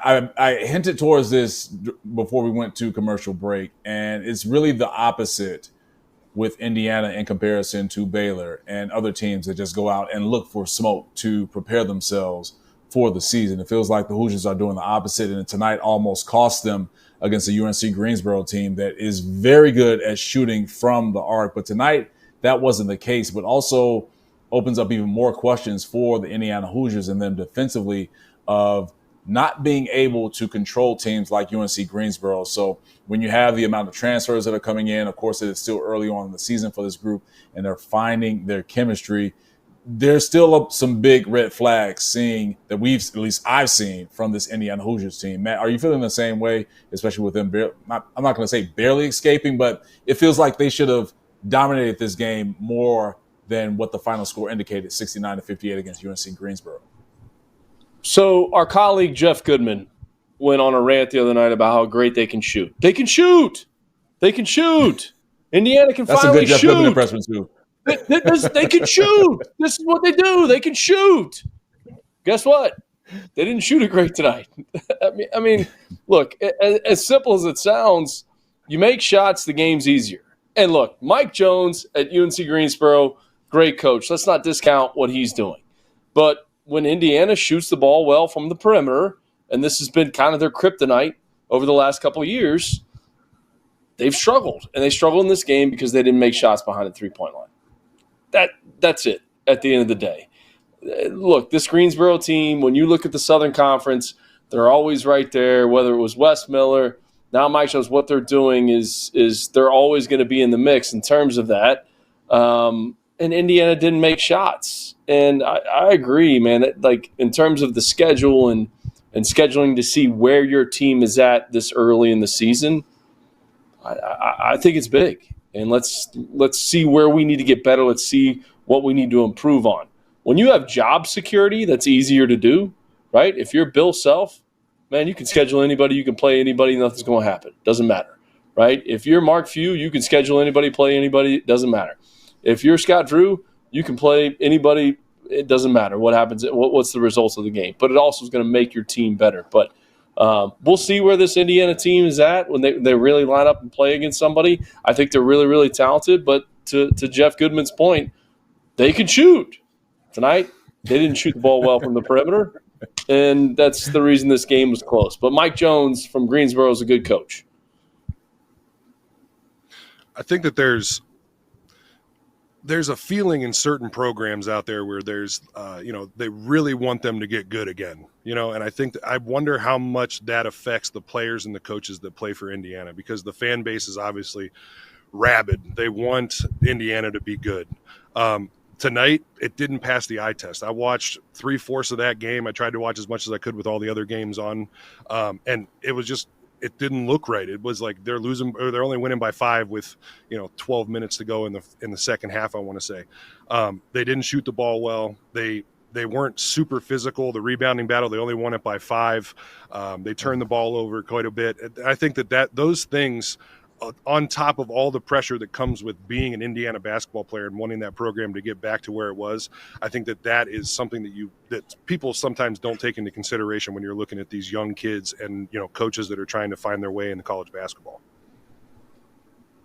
I hinted towards this before we went to commercial break, and it's really the opposite with Indiana in comparison to Baylor and other teams that just go out and look for smoke to prepare themselves for the season. It feels like the Hoosiers are doing the opposite, and tonight almost cost them against the UNC Greensboro team that is very good at shooting from the arc. But tonight, that wasn't the case, but also opens up even more questions for the Indiana Hoosiers and them defensively of not being able to control teams like UNC Greensboro. So when you have the amount of transfers that are coming in, of course, it is still early on in the season for this group, and they're finding their chemistry. There's still some big red flags seeing that at least I've seen from this Indiana Hoosiers team. Matt, are you feeling the same way, especially with them? I'm not going to say barely escaping, but it feels like they should have dominated this game more than what the final score indicated, 69-58 against UNC Greensboro. So our colleague Jeff Goodman went on a rant the other night about how great they can shoot. They can shoot. They can shoot. Indiana can finally shoot. That's a good Jeff Goodman impression too. They can shoot. This is what they do. They can shoot. Guess what? They didn't shoot it great tonight. I mean, look, as simple as it sounds, you make shots, the game's easier. And look, Mike Jones at UNC Greensboro, great coach. Let's not discount what he's doing. But when Indiana shoots the ball well from the perimeter, and this has been kind of their kryptonite over the last couple of years, they've struggled. And they struggled in this game because they didn't make shots behind the three-point line. That's it at the end of the day. Look, this Greensboro team, when you look at the Southern Conference, they're always right there, whether it was Wes Miller. Now Mike shows what they're doing is they're always going to be in the mix in terms of that. And Indiana didn't make shots. And I agree, man. Like in terms of the schedule and scheduling to see where your team is at this early in the season, I think it's big. And let's see where we need to get better. Let's see what we need to improve on. When you have job security, that's easier to do, right? If you're Bill Self, man, you can schedule anybody, you can play anybody, nothing's going to happen. Doesn't matter, right? If you're Mark Few, you can schedule anybody, play anybody, it doesn't matter. If you're Scott Drew, you can play anybody, it doesn't matter what happens, what's the results of the game. But it also is going to make your team better. But we'll see where this Indiana team is at when they really line up and play against somebody. I think they're really, really talented. But to Jeff Goodman's point, they can shoot. Tonight, they didn't shoot the ball well from the perimeter, and that's the reason this game was close. But Mike Jones from Greensboro is a good coach. I think that there's a feeling in certain programs out there where there's, they really want them to get good again, and I think I wonder how much that affects the players and the coaches that play for Indiana, because the fan base is obviously rabid. They want Indiana to be good. Tonight, it didn't pass the eye test. I watched 3/4 of that game. I tried to watch as much as I could with all the other games on, and it was just, it didn't look right. It was like they're losing, or they're only winning by 5 with 12 minutes to go in the second half, I want to say. They didn't shoot the ball well. They weren't super physical. The rebounding battle, they only won it by 5. They turned the ball over quite a bit. I think that those things, on top of all the pressure that comes with being an Indiana basketball player and wanting that program to get back to where it was, I think that is something that people sometimes don't take into consideration when you're looking at these young kids and coaches that are trying to find their way into college basketball.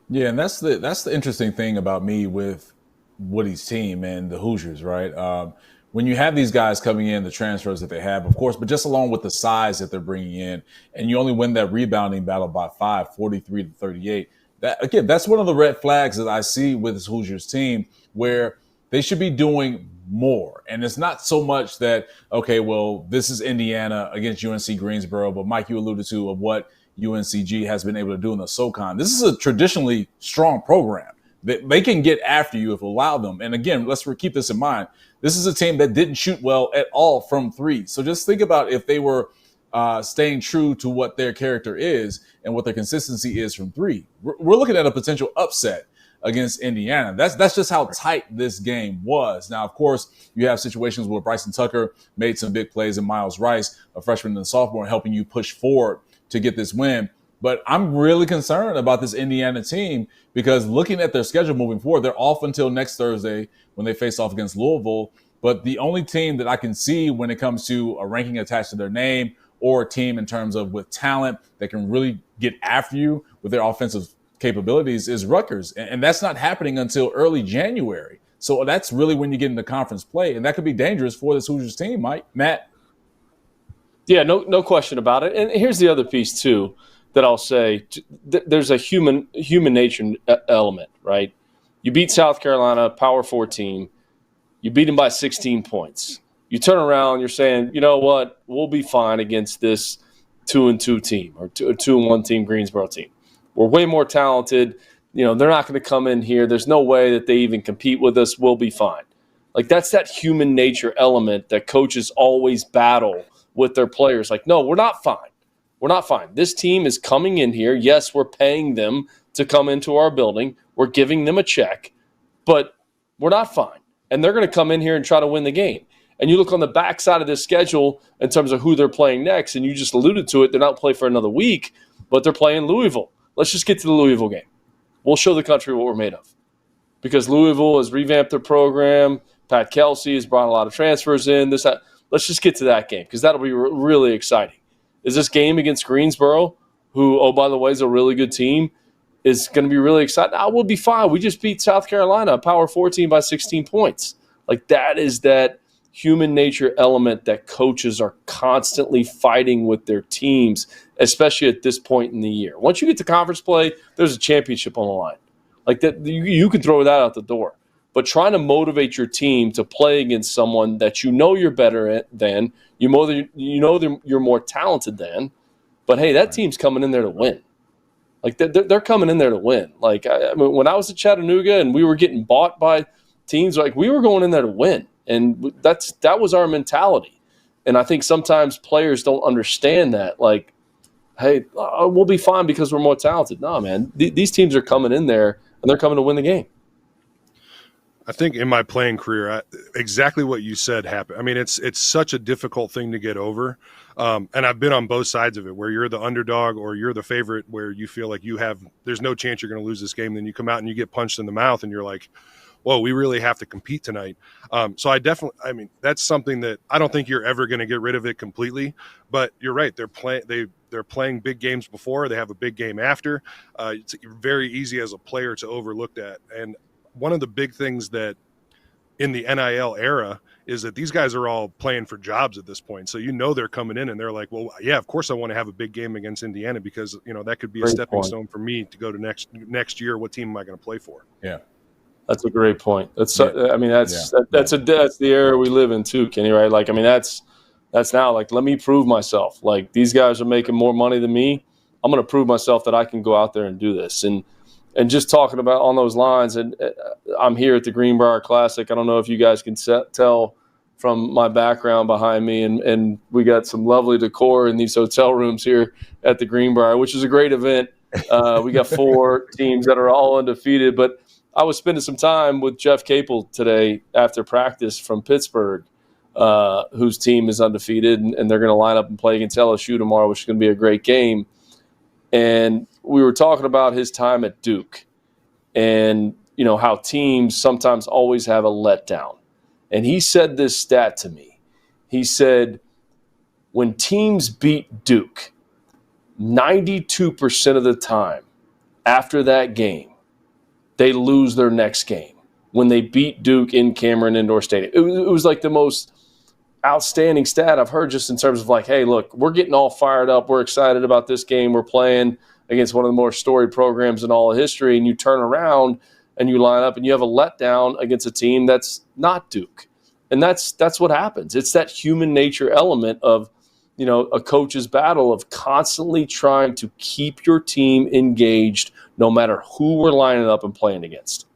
Yeah, and that's the interesting thing about me with Woody's team and the Hoosiers, right? When you have these guys coming in, the transfers that they have, of course, but just along with the size that they're bringing in, and you only win that rebounding battle by 5, 43-38. That's one of the red flags that I see with this Hoosiers team, where they should be doing more. And it's not so much that, okay, well, this is Indiana against UNC Greensboro, but Mike, you alluded to of what UNCG has been able to do in the SoCon. This is a traditionally strong program. They can get after you if you allow them. And again, let's keep this in mind. This is a team that didn't shoot well at all from 3. So just think about if they were staying true to what their character is and what their consistency is from 3. We're looking at a potential upset against Indiana. That's just how tight this game was. Now, of course, you have situations where Bryson Tucker made some big plays and Miles Rice, a freshman and a sophomore, helping you push forward to get this win. But I'm really concerned about this Indiana team because looking at their schedule moving forward, they're off until next Thursday when they face off against Louisville. But the only team that I can see when it comes to a ranking attached to their name or a team in terms of with talent that can really get after you with their offensive capabilities is Rutgers. And that's not happening until early January. So that's really when you get into conference play. And that could be dangerous for this Hoosiers team, Matt. Yeah, no question about it. And here's the other piece, too, that I'll say. There's a human nature element, right? You beat South Carolina, Power 4 team. You beat them by 16 points. You turn around, you're saying, you know what, we'll be fine against this 2-2 team or 2-1 team, Greensboro team. We're way more talented. You know, they're not going to come in here. There's no way that they even compete with us. We'll be fine. Like, that's that human nature element that coaches always battle with their players. Like, no, we're not fine. We're not fine. This team is coming in here. Yes, we're paying them to come into our building. We're giving them a check, but we're not fine. And they're going to come in here and try to win the game. And you look on the backside of this schedule in terms of who they're playing next, and you just alluded to it. They're not playing for another week, but they're playing Louisville. Let's just get to the Louisville game. We'll show the country what we're made of. Because Louisville has revamped their program. Pat Kelsey has brought a lot of transfers in. Let's just get to that game because that'll be really exciting. Is this game against Greensboro, who, oh, by the way, is a really good team, is going to be really exciting? We'll be fine. We just beat South Carolina, a Power 4 team, by 16 points. Like, that is that human nature element that coaches are constantly fighting with their teams, especially at this point in the year. Once you get to conference play, there's a championship on the line. Like, that, you can throw that out the door. But trying to motivate your team to play against someone that you know you're better than, you know you're more talented than, but hey, that team's coming in there to win. Like, they're coming in there to win. Like, I mean, when I was at Chattanooga and we were getting bought by teams, like, we were going in there to win, and that was our mentality. And I think sometimes players don't understand that. Like, hey, we'll be fine because we're more talented. No, man, these teams are coming in there and they're coming to win the game. I think in my playing career, exactly what you said happened. I mean, it's such a difficult thing to get over. And I've been on both sides of it, where you're the underdog or you're the favorite, where you feel like there's no chance you're going to lose this game. Then you come out and you get punched in the mouth and you're like, whoa, we really have to compete tonight. So that's something that I don't think you're ever going to get rid of it completely, but you're right. They're playing big games before, they have a big game after. It's very easy as a player to overlook that. And one of the big things that in the NIL era is that these guys are all playing for jobs at this point. So, they're coming in and they're like, well, yeah, of course I want to have a big game against Indiana because, that could be a stepping stone for me to go to next year. What team am I going to play for? Yeah. That's a great point. That's the era we live in too, Kenny, right? Like, I mean, that's now like, let me prove myself. Like, these guys are making more money than me. I'm going to prove myself that I can go out there and do this. And just talking about on those lines, and I'm here at the Greenbrier Classic. I don't know if you guys can tell from my background behind me, and we got some lovely decor in these hotel rooms here at the Greenbrier, which is a great event. We got 4 teams that are all undefeated, but I was spending some time with Jeff Capel today after practice from Pittsburgh, whose team is undefeated, and they're going to line up and play against LSU tomorrow, which is going to be a great game. And we were talking about his time at Duke and, how teams sometimes always have a letdown. And he said this stat to me. He said, when teams beat Duke, 92% of the time after that game, they lose their next game. When they beat Duke in Cameron Indoor Stadium, it was like the most outstanding stat I've heard, just in terms of like, hey, look, we're getting all fired up. We're excited about this game. We're playing against one of the more storied programs in all of history. And you turn around and you line up and you have a letdown against a team that's not Duke. And that's what happens. It's that human nature element of, a coach's battle of constantly trying to keep your team engaged no matter who we're lining up and playing against.